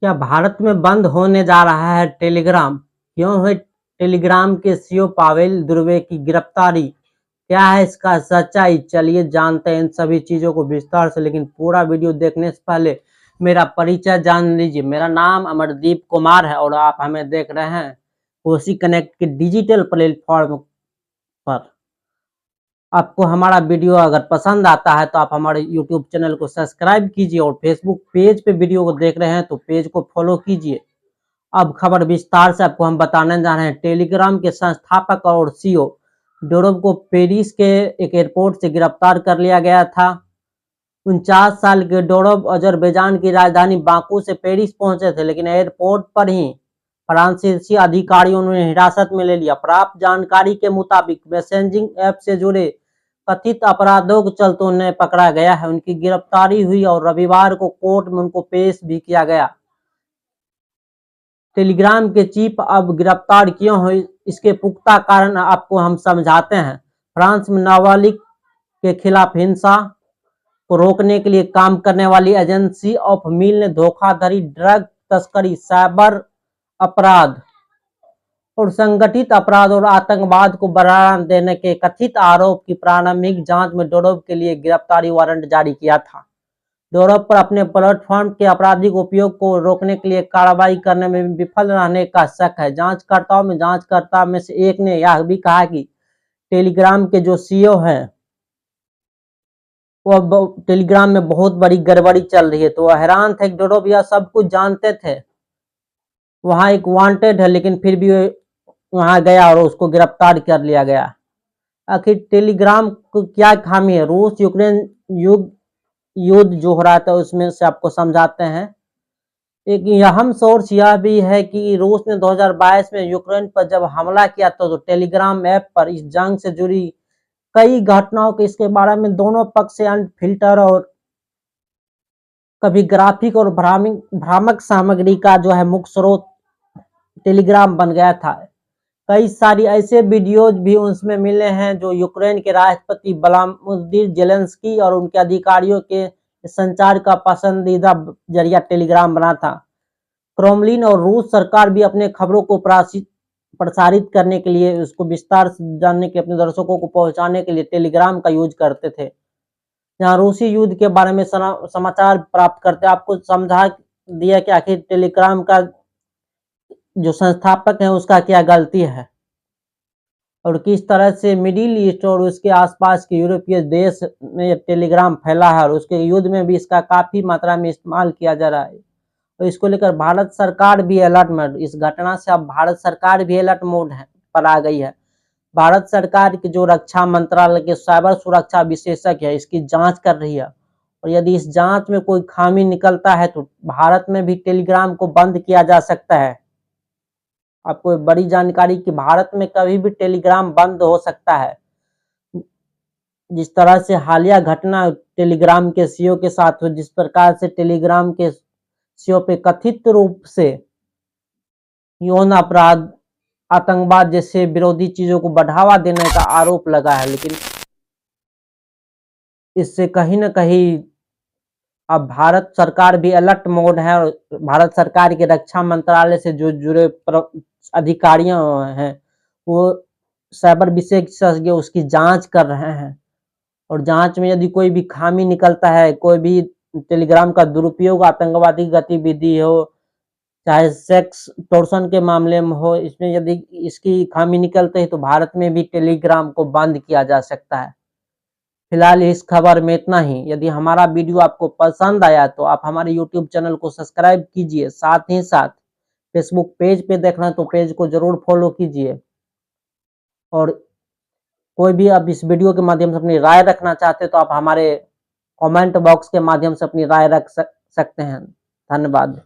क्या भारत में बंद होने जा रहा है टेलीग्राम? क्यों हुई टेलीग्राम के सीईओ पावेल दुर्वे की गिरफ्तारी? क्या है इसका सच्चाई? चलिए जानते हैं इन सभी चीज़ों को विस्तार से, लेकिन पूरा वीडियो देखने से पहले मेरा परिचय जान लीजिए। मेरा नाम अमरदीप कुमार है और आप हमें देख रहे हैं कोसी कनेक्ट के डिजिटल प्लेटफॉर्म पर। आपको हमारा वीडियो अगर पसंद आता है तो आप हमारे यूट्यूब चैनल को सब्सक्राइब कीजिए और फेसबुक पेज पे वीडियो को देख रहे हैं तो पेज को फॉलो कीजिए। अब खबर विस्तार से आपको हम बताने जा रहे हैं। टेलीग्राम के संस्थापक और सीईओ डोरोव को पेरिस के एक एयरपोर्ट से गिरफ्तार कर लिया गया था। 49 साल के डोरोव अजरबैजान की राजधानी बाकू से पेरिस पहुंचे थे, लेकिन एयरपोर्ट पर ही फ्रांसीसी अधिकारियों ने हिरासत में ले लिया। प्राप्त जानकारी के मुताबिक मैसेजिंग ऐप से जुड़े कथित अपराधों के चलते उन्हें पकड़ा गया है। उनकी गिरफ्तारी हुई और रविवार को कोर्ट में उनको पेश भी किया गया। टेलीग्राम के चीफ अब गिरफ्तार क्यों हुए, इसके पुख्ता कारण आपको हम समझाते हैं। फ्रांस में नाबालिग के खिलाफ हिंसा को रोकने के लिए काम करने वाली एजेंसी ऑफ मिल ने धोखाधड़ी, ड्रग तस्करी, साइबर अपराध और संगठित अपराध और आतंकवाद को बढ़ावा देने के कथित आरोप की प्रारंभिक जांच में डोरोव के लिए गिरफ्तारी वारंट जारी किया था। डोरोव पर अपने प्लेटफॉर्म के आपराधिक उपयोग को रोकने के लिए कार्रवाई करने में विफल रहने का शक है। जांचकर्ता में से एक ने यह भी कहा कि टेलीग्राम के जो सीईओ हैं वो टेलीग्राम में बहुत बड़ी गड़बड़ी चल रही है। तो वह हैरान थे कि डोरोव यह सब कुछ जानते थे। वहाँ एक वांटेड है, लेकिन फिर भी वहाँ गया और उसको गिरफ्तार कर लिया गया। आखिर टेलीग्राम को क्या खामी है? रूस यूक्रेन युद्ध जो हो रहा था उसमें से आपको समझाते हैं। एक अहम सोर्स यह भी है कि रूस ने 2022 में यूक्रेन पर जब हमला किया था तो टेलीग्राम ऐप पर इस जंग से जुड़ी कई घटनाओं के इसके बारे में दोनों पक्ष से फिल्टर और कभी ग्राफिक और भ्रामक सामग्री का जो है मुख्य स्रोत टेलीग्राम बन गया था। कई सारी ऐसे वीडियोज भी उसमें मिले हैं जो यूक्रेन के राष्ट्रपति व्लादिमीर ज़ेलेंस्की और उनके अधिकारियों के संचार का पसंदीदा जरिया टेलीग्राम बना था। क्रेमलिन और रूस सरकार भी अपने खबरों को प्रसारित करने के लिए, उसको विस्तार से जानने के, अपने दर्शकों को पहुंचाने के लिए टेलीग्राम का यूज करते थे। जहां रूसी युद्ध के बारे में समाचार प्राप्त करते, आपको समझा दिया कि आखिर टेलीग्राम का जो संस्थापक है उसका क्या गलती है और किस तरह से मिडिल ईस्ट और उसके आसपास के यूरोपीय देश में टेलीग्राम फैला है और उसके युद्ध में भी इसका काफी मात्रा में इस्तेमाल किया जा रहा है। तो इसको लेकर भारत सरकार भी अलर्ट मोड, इस घटना से अब भारत सरकार भी अलर्ट मोड पर आ गई है। भारत सरकार की जो रक्षा मंत्रालय के साइबर सुरक्षा विशेषज्ञ है इसकी जांच कर रही है और यदि इस जांच में कोई खामी निकलता है तो भारत में भी टेलीग्राम को बंद किया जा सकता है। आपको बड़ी जानकारी कि भारत में कभी भी टेलीग्राम बंद हो सकता है। जिस तरह से हालिया घटना टेलीग्राम के सीईओ के साथ हुई, जिस प्रकार से टेलीग्राम के सीईओ पे कथित रूप से यौन अपराध, आतंकवाद जैसे विरोधी चीजों को बढ़ावा देने का आरोप लगा है, लेकिन इससे कहीं न कहीं अब भारत सरकार भी अलर्ट मोड है और भारत सरकार के रक्षा मंत्रालय से जो जुड़े अधिकारियों हैं वो साइबर विशेषज्ञ उसकी जांच कर रहे हैं और जांच में यदि कोई भी खामी निकलता है, कोई भी टेलीग्राम का दुरुपयोग आतंकवादी गतिविधि हो, चाहे सेक्स टॉर्शन के मामले में हो, इसमें यदि इसकी खामी निकलते है तो भारत में भी टेलीग्राम को बंद किया जा सकता है। फिलहाल इस खबर में इतना ही। यदि हमारा वीडियो आपको पसंद आया तो आप हमारे यूट्यूब चैनल को सब्सक्राइब कीजिए, साथ ही साथ फेसबुक पेज पे देख रहे हैं तो पेज को जरूर फॉलो कीजिए और कोई भी आप इस वीडियो के माध्यम से अपनी राय रखना चाहते हैं तो आप हमारे कमेंट बॉक्स के माध्यम से अपनी राय रख सकते हैं। धन्यवाद।